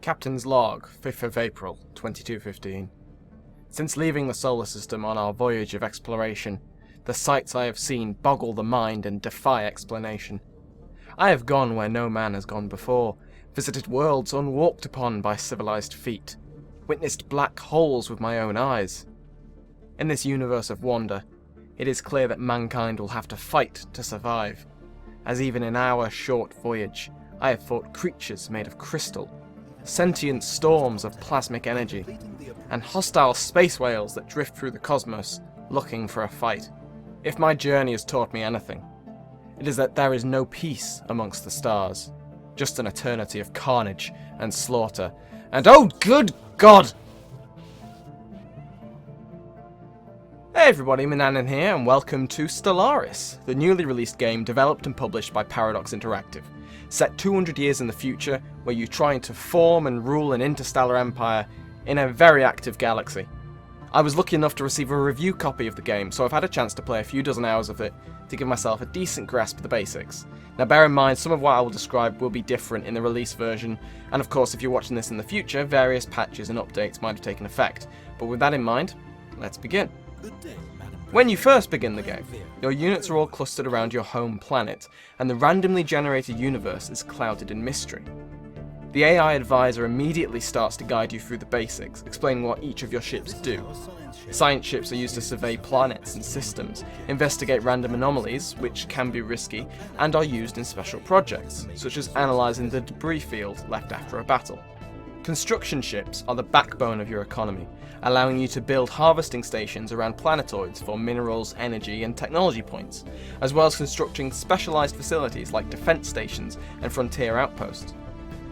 Captain's Log, 5th of April, 2215. Since leaving the solar system on our voyage of exploration, the sights I have seen boggle the mind and defy explanation. I have gone where no man has gone before, visited worlds unwalked upon by civilized feet, witnessed black holes with my own eyes. In this universe of wonder, it is clear that mankind will have to fight to survive, as even in our short voyage, I have fought creatures made of crystal, sentient storms of plasmic energy, and hostile space whales that drift through the cosmos, looking for a fight. If my journey has taught me anything, it is that there is no peace amongst the stars, just an eternity of carnage and slaughter, and oh good God! Hey everybody, Manannan here, and welcome to Stellaris, the newly released game developed and published by Paradox Interactive, set 200 years in the future, where you try to form and rule an interstellar empire in a very active galaxy. I was lucky enough to receive a review copy of the game, so I've had a chance to play a few dozen hours of it to give myself a decent grasp of the basics. Now bear in mind, some of what I will describe will be different in the release version, and of course if you're watching this in the future, various patches and updates might have taken effect. But with that in mind, let's begin. When you first begin the game, your units are all clustered around your home planet, and the randomly generated universe is clouded in mystery. The AI advisor immediately starts to guide you through the basics, explaining what each of your ships do. Science ships are used to survey planets and systems, investigate random anomalies, which can be risky, and are used in special projects, such as analysing the debris field left after a battle. Construction ships are the backbone of your economy, allowing you to build harvesting stations around planetoids for minerals, energy, and technology points, as well as constructing specialised facilities like defence stations and frontier outposts.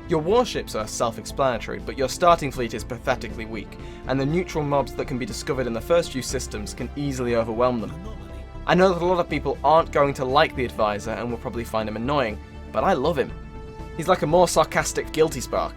Your warships are self-explanatory, but your starting fleet is pathetically weak, and the neutral mobs that can be discovered in the first few systems can easily overwhelm them. I know that a lot of people aren't going to like the advisor and will probably find him annoying, but I love him. He's like a more sarcastic Guilty Spark.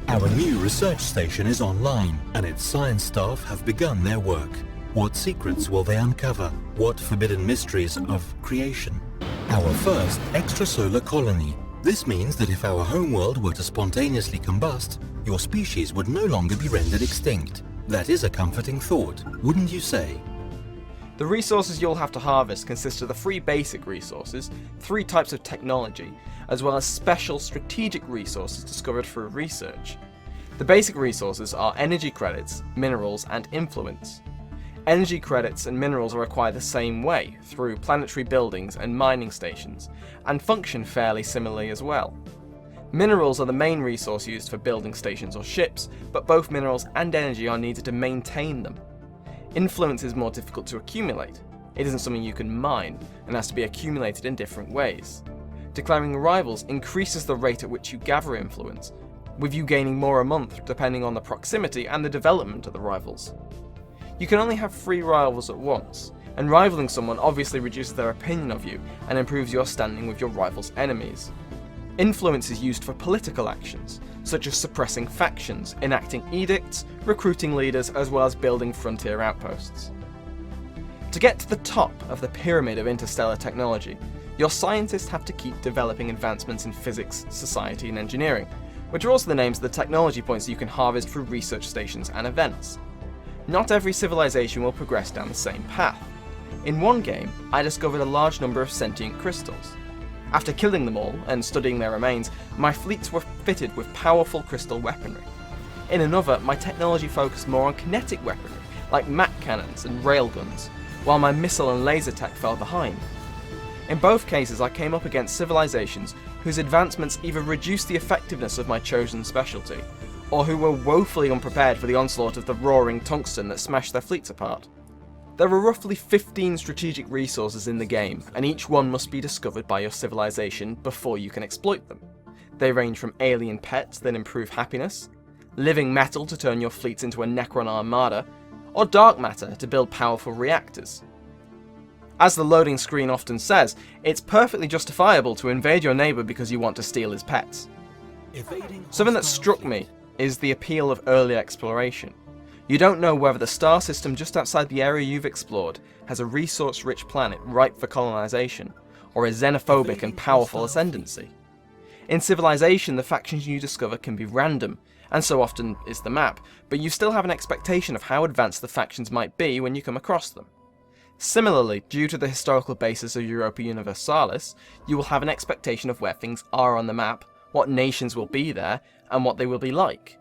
Our new research station is online, and its science staff have begun their work. What secrets will they uncover? What forbidden mysteries of creation? Our first extrasolar colony. This means that if our homeworld were to spontaneously combust, your species would no longer be rendered extinct. That is a comforting thought, wouldn't you say? The resources you'll have to harvest consist of the 3 basic resources, 3 types of technology, as well as special strategic resources discovered through research. The basic resources are energy credits, minerals, and influence. Energy credits and minerals are acquired the same way, through planetary buildings and mining stations, and function fairly similarly as well. Minerals are the main resource used for building stations or ships, but both minerals and energy are needed to maintain them. Influence is more difficult to accumulate. It isn't something you can mine, and has to be accumulated in different ways. Declaring rivals increases the rate at which you gather influence, with you gaining more a month depending on the proximity and the development of the rivals. You can only have 3 rivals at once, and rivaling someone obviously reduces their opinion of you and improves your standing with your rival's enemies. Influence is used for political actions, such as suppressing factions, enacting edicts, recruiting leaders, as well as building frontier outposts. To get to the top of the pyramid of interstellar technology, your scientists have to keep developing advancements in physics, society, and engineering, which are also the names of the technology points that you can harvest through research stations and events. Not every civilization will progress down the same path. In one game, I discovered a large number of sentient crystals. After killing them all and studying their remains, my fleets were fitted with powerful crystal weaponry. In another, my technology focused more on kinetic weaponry, like Mach cannons and railguns, while my missile and laser tech fell behind. In both cases, I came up against civilizations whose advancements either reduced the effectiveness of my chosen specialty, or who were woefully unprepared for the onslaught of the roaring tungsten that smashed their fleets apart. There are roughly 15 strategic resources in the game, and each one must be discovered by your civilization before you can exploit them. They range from alien pets that improve happiness, living metal to turn your fleets into a Necron armada, or dark matter to build powerful reactors. As the loading screen often says, it's perfectly justifiable to invade your neighbour because you want to steal his pets. Something that struck me is the appeal of early exploration. You don't know whether the star system just outside the area you've explored has a resource-rich planet ripe for colonization, or a xenophobic and powerful ascendancy. In Civilization, the factions you discover can be random, and so often is the map, but you still have an expectation of how advanced the factions might be when you come across them. Similarly, due to the historical basis of Europa Universalis, you will have an expectation of where things are on the map, what nations will be there, and what they will be like.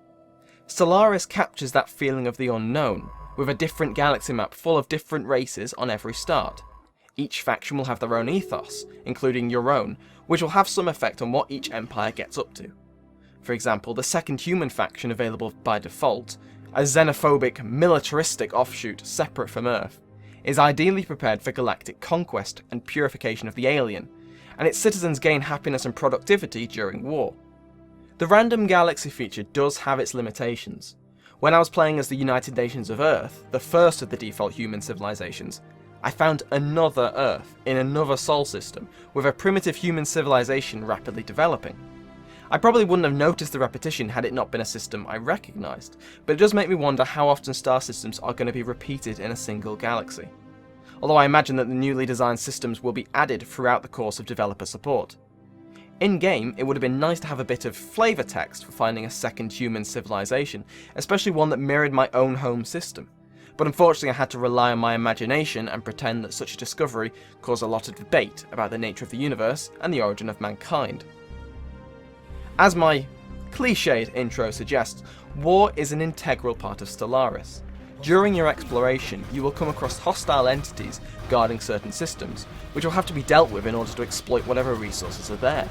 Stellaris captures that feeling of the unknown, with a different galaxy map full of different races on every start. Each faction will have their own ethos, including your own, which will have some effect on what each empire gets up to. For example, the second human faction available by default, a xenophobic, militaristic offshoot separate from Earth, is ideally prepared for galactic conquest and purification of the alien, and its citizens gain happiness and productivity during war. The random galaxy feature does have its limitations. When I was playing as the United Nations of Earth, the first of the default human civilizations, I found another Earth in another sol system with a primitive human civilization rapidly developing. I probably wouldn't have noticed the repetition had it not been a system I recognised, but it does make me wonder how often star systems are going to be repeated in a single galaxy. Although I imagine that the newly designed systems will be added throughout the course of developer support. In-game, it would have been nice to have a bit of flavour text for finding a second human civilization, especially one that mirrored my own home system. But unfortunately I had to rely on my imagination and pretend that such a discovery caused a lot of debate about the nature of the universe and the origin of mankind. As my cliched intro suggests, war is an integral part of Stellaris. During your exploration, you will come across hostile entities guarding certain systems, which will have to be dealt with in order to exploit whatever resources are there.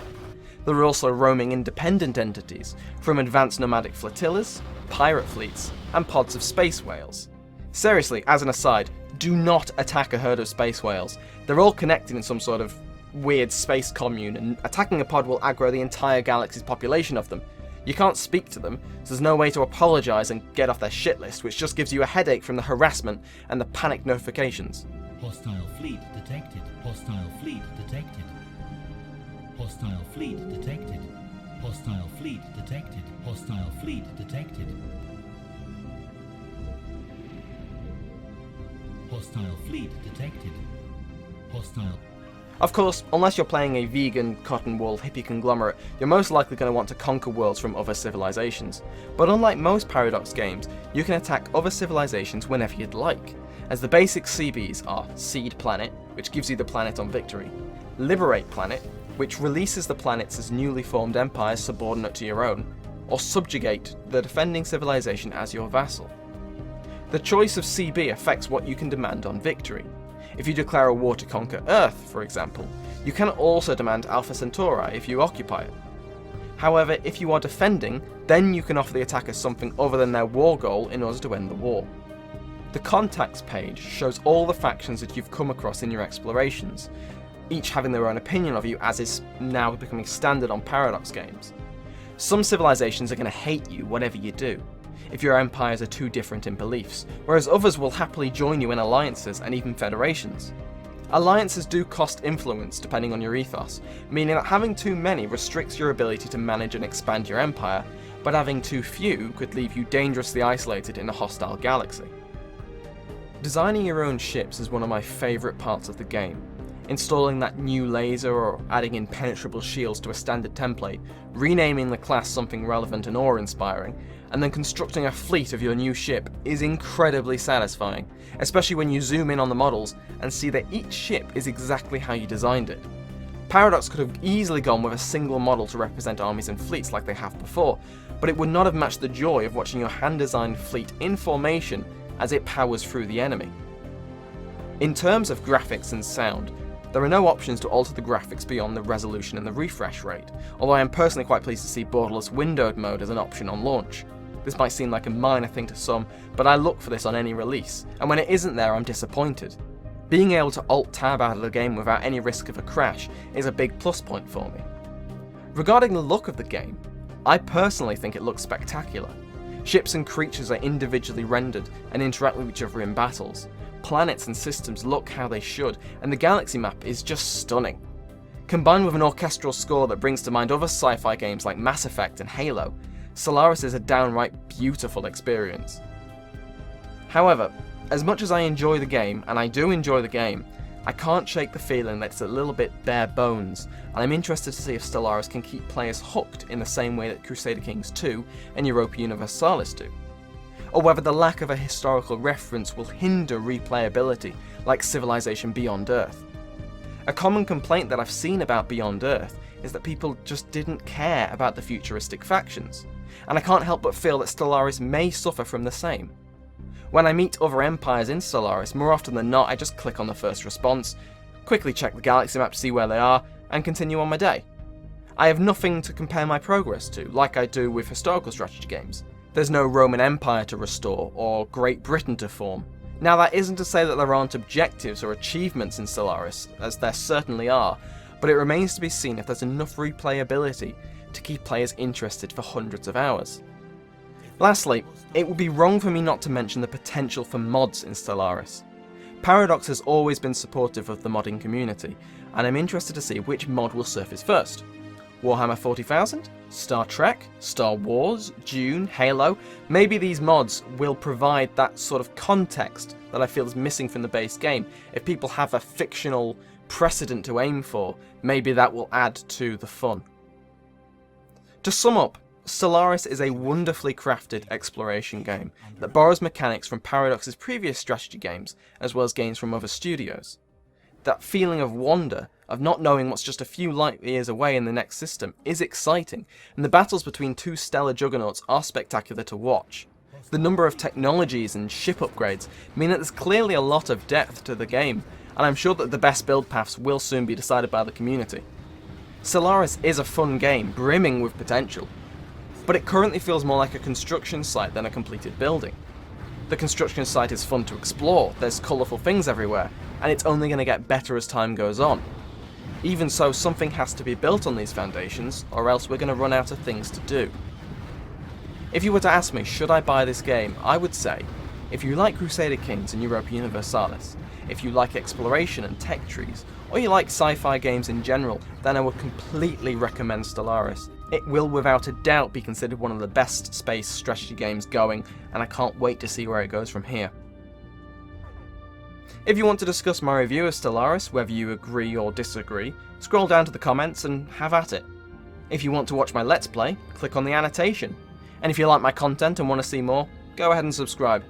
There are also roaming independent entities, from advanced nomadic flotillas, pirate fleets, and pods of space whales. Seriously, as an aside, do not attack a herd of space whales. They're all connected in some sort of weird space commune, and attacking a pod will aggro the entire galaxy's population of them. You can't speak to them, so there's no way to apologise and get off their shit list, which just gives you a headache from the harassment and the panic notifications. Hostile fleet detected. Hostile fleet detected. Hostile fleet detected. Hostile fleet detected. Hostile fleet detected. Hostile fleet detected. Hostile. Of course, unless you're playing a vegan, cotton wool, hippie conglomerate, you're most likely going to want to conquer worlds from other civilizations. But unlike most Paradox games, you can attack other civilizations whenever you'd like, as the basic CBs are Seed Planet, which gives you the planet on victory, Liberate Planet, which releases the planets as newly formed empires subordinate to your own, or Subjugate, the defending civilization as your vassal. The choice of CB affects what you can demand on victory. If you declare a war to conquer Earth, for example, you can also demand Alpha Centauri if you occupy it. However, if you are defending, then you can offer the attackers something other than their war goal in order to end the war. The contacts page shows all the factions that you've come across in your explorations, each having their own opinion of you, as is now becoming standard on Paradox games. Some civilizations are going to hate you whatever you do, if your empires are too different in beliefs, whereas others will happily join you in alliances and even federations. Alliances do cost influence depending on your ethos, meaning that having too many restricts your ability to manage and expand your empire, but having too few could leave you dangerously isolated in a hostile galaxy. Designing your own ships is one of my favourite parts of the game. Installing that new laser or adding impenetrable shields to a standard template, renaming the class something relevant and awe-inspiring, and then constructing a fleet of your new ship is incredibly satisfying, especially when you zoom in on the models and see that each ship is exactly how you designed it. Paradox could have easily gone with a single model to represent armies and fleets like they have before, but it would not have matched the joy of watching your hand-designed fleet in formation as it powers through the enemy. In terms of graphics and sound, there are no options to alter the graphics beyond the resolution and the refresh rate, although I am personally quite pleased to see borderless windowed mode as an option on launch. This might seem like a minor thing to some, but I look for this on any release, and when it isn't there I'm disappointed. Being able to alt-tab out of the game without any risk of a crash is a big plus point for me. Regarding the look of the game, I personally think it looks spectacular. Ships and creatures are individually rendered and interact with each other in battles. Planets and systems look how they should, and the galaxy map is just stunning. Combined with an orchestral score that brings to mind other sci-fi games like Mass Effect and Halo, Stellaris is a downright beautiful experience. However, as much as I enjoy the game, and I do enjoy the game, I can't shake the feeling that it's a little bit bare bones, and I'm interested to see if Stellaris can keep players hooked in the same way that Crusader Kings 2 and Europa Universalis do, or whether the lack of a historical reference will hinder replayability like Civilization Beyond Earth. A common complaint that I've seen about Beyond Earth is that people just didn't care about the futuristic factions, and I can't help but feel that Stellaris may suffer from the same. When I meet other empires in Stellaris, more often than not I just click on the first response, quickly check the galaxy map to see where they are, and continue on my day. I have nothing to compare my progress to, like I do with historical strategy games. There's no Roman Empire to restore, or Great Britain to form. Now that isn't to say that there aren't objectives or achievements in Stellaris, as there certainly are, but it remains to be seen if there's enough replayability to keep players interested for hundreds of hours. Lastly, it would be wrong for me not to mention the potential for mods in Stellaris. Paradox has always been supportive of the modding community, and I'm interested to see which mod will surface first. Warhammer 40,000? Star Trek? Star Wars? Dune? Halo? Maybe these mods will provide that sort of context that I feel is missing from the base game. If people have a fictional precedent to aim for, maybe that will add to the fun. To sum up, Stellaris is a wonderfully crafted exploration game that borrows mechanics from Paradox's previous strategy games, as well as games from other studios. That feeling of wonder, of not knowing what's just a few light years away in the next system, is exciting, and the battles between two stellar juggernauts are spectacular to watch. The number of technologies and ship upgrades mean that there's clearly a lot of depth to the game, and I'm sure that the best build paths will soon be decided by the community. Stellaris is a fun game, brimming with potential, but it currently feels more like a construction site than a completed building. The construction site is fun to explore, there's colourful things everywhere, and it's only going to get better as time goes on. Even so, something has to be built on these foundations, or else we're going to run out of things to do. If you were to ask me, should I buy this game, I would say, if you like Crusader Kings and Europa Universalis, if you like exploration and tech trees, or you like sci-fi games in general, then I would completely recommend Stellaris. It will without a doubt be considered one of the best space strategy games going, and I can't wait to see where it goes from here. If you want to discuss my review of Stellaris, whether you agree or disagree, scroll down to the comments and have at it. If you want to watch my Let's Play, click on the annotation. And if you like my content and want to see more, go ahead and subscribe.